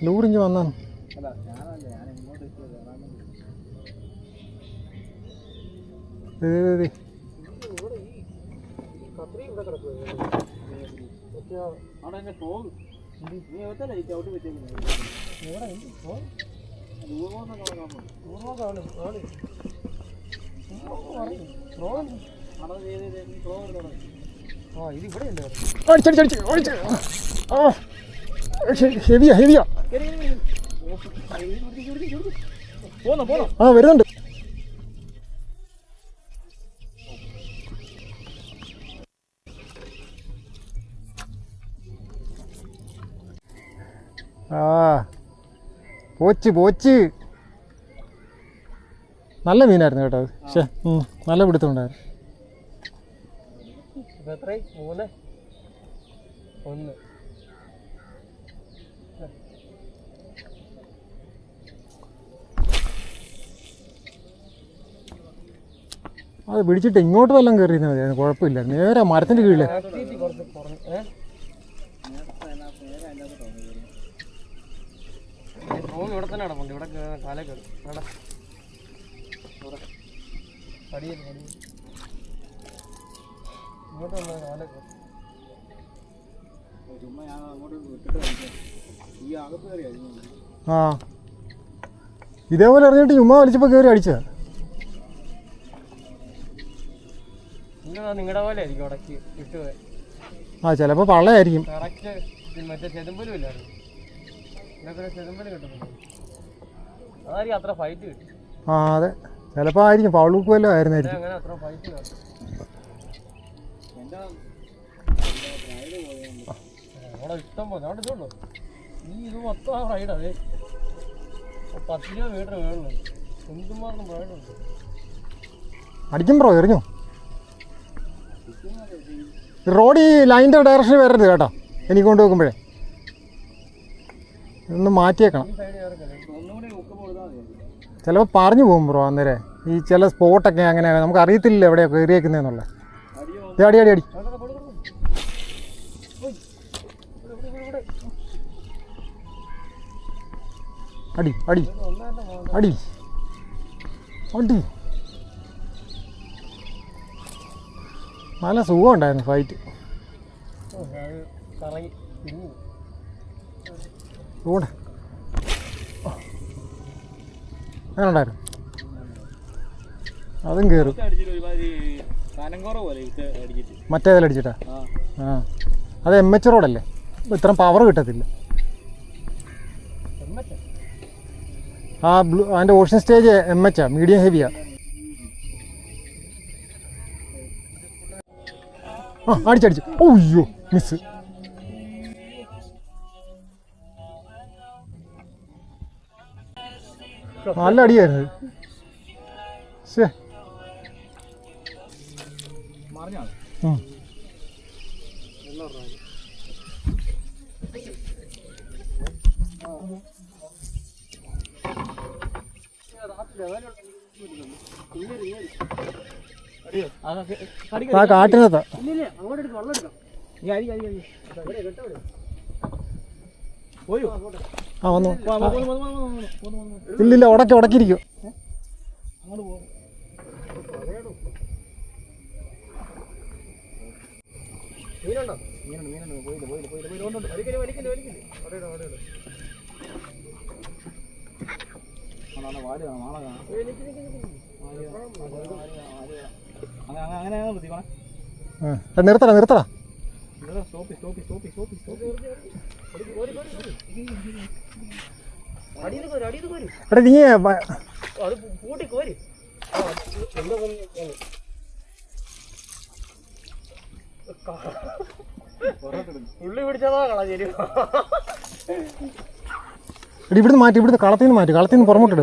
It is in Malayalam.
ലൂറിഞ്ഞ് വന്നാണ്. ഹെവിയാ ഹെവിയാ. ആ വരുന്നുണ്ട്. ആ പോച്ച് നല്ല മീനായിരുന്നു കേട്ടോ. പക്ഷേ നല്ല പിടുത്തമുണ്ടായിരുന്നു. അത് പിടിച്ചിട്ട് ഇങ്ങോട്ട് വല്ലതും കയറിയിരുന്നാൽ മതി, കുഴപ്പമില്ല. നേരെ മരത്തിൻ്റെ കീഴിൽ ഇവിടെ തന്നെ നടപ്പുണ്ട്. ഇവിടെ കാലൊക്കെ ഇങ്ങോട്ട് വന്ന കാലൊക്കെ ആ ഇതേപോലെ അറിഞ്ഞിട്ട് ചുമ്മാ വലിച്ചപ്പോൾ കയറി അടിച്ചതാ. നിങ്ങളുടെ പോലെ ആയിരിക്കും ഇടയ്ക്ക് കിട്ടുക. ആ ചിലപ്പോൾ പള്ളയായിരിക്കും. കറക്റ്റ് മറ്റേ ചെതുമ്പലും ഇല്ലായിരുന്നു. ഇതൊക്കെ ചെതുമ്പല് കിട്ടുന്നുണ്ട്. അതായിരിക്കും അത്ര ഫൈറ്റ് കിട്ടും. ആ അതെ, ചിലപ്പോൾ ആയിരിക്കും പവളൂക്ക് വല്ലതും ആയിരുന്നായിരിക്കും. അങ്ങനെ അത്ര ഫൈറ്റ് അവിടെ ഇഷ്ടം പോലെ അവിടെ ഇതുള്ളൂ. ഇത് മൊത്തം ആ റൈഡ് അതെ 10-20 മീറ്റർ വേളുണ്ട്. എന്തുമാർക്കും റൈഡുണ്ട്. അടിക്കും ബ്രോ, എറിഞ്ഞു. റോഡ് ഈ ലൈനിൻ്റെ ഡയറക്ഷനിൽ വരരുത് കേട്ടോ. എനിക്ക് കൊണ്ട് വെക്കുമ്പോഴേ ഒന്ന് മാറ്റിയേക്കണം. ചിലപ്പോൾ പറഞ്ഞു പോകും ബ്രോ. അന്നേരം ഈ ചില സ്പോട്ടൊക്കെ അങ്ങനെ നമുക്ക് അറിയത്തില്ല എവിടെയാണ് കയറിയേക്കുന്നതെന്നുള്ള. അടി അടി അടി അടി അടി അടി അടി. നല്ല സുഖം ഉണ്ടായിരുന്നു ഫൈറ്റ്. ഓടെ അങ്ങനെ ഉണ്ടായിരുന്നു. അതും കയറും. മറ്റേതിലടിച്ചിട്ടാ? ആ അത് MH റോഡല്ലേ, ഇത്രയും പവർ കിട്ടത്തില്ല. ആ അതിൻ്റെ ഓഷൻ സ്റ്റേജ് MH മീഡിയം ഹെവിയാ. ആ അടിച്ചടിച്ചു. ഓയ്യോ മിസ്. നല്ല അടിയായിരുന്നു. ശേ ആ കാട്ടിനകത്താ. ആ വന്നു. ഇല്ലില്ല, ഉടക്കിയിരിക്കും. നിർത്തടാ നിർത്തടാ. അടിയിൽ കോരി അടിയിൽ കോരി എടാ നീ അത് പൂട്ടി കോരി എന്താ ഉള്ളി പിടിച്ചതാ കളഞ്ഞേരി ഇവിടുന്ന് മാറ്റി, ഇവിടുന്ന് കളത്തിൽ നിന്ന് മാറ്റി, കളത്തിൽ നിന്ന് പുറമോട്ടിട്.